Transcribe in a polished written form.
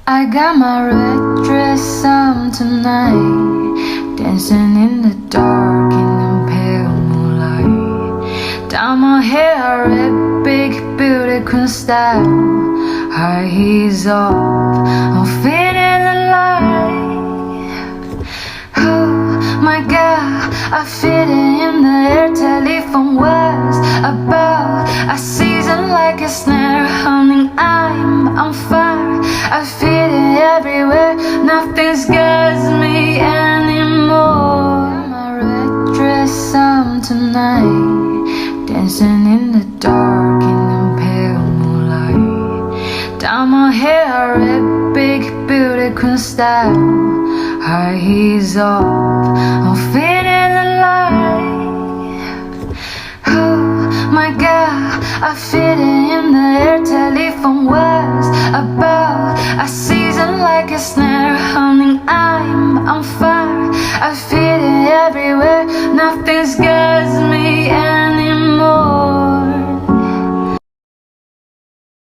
I got my red dress on tonight, dancing in the dark in the pale moonlight. Down my hair, red big beauty queen style, high heels off, I'm feeling alive. Oh my God, I feel it in the air, telephone words about a season like a snare humming. I'm on fire, I feel it everywhere, nothing scares me anymore. My red dress on tonight, dancing in the dark in the pale moonlight. Down my hair, red big beauty queen style, high heels off, I'm feeling alive. Oh my God, I feel it in the air, telephone words about a season like a snake.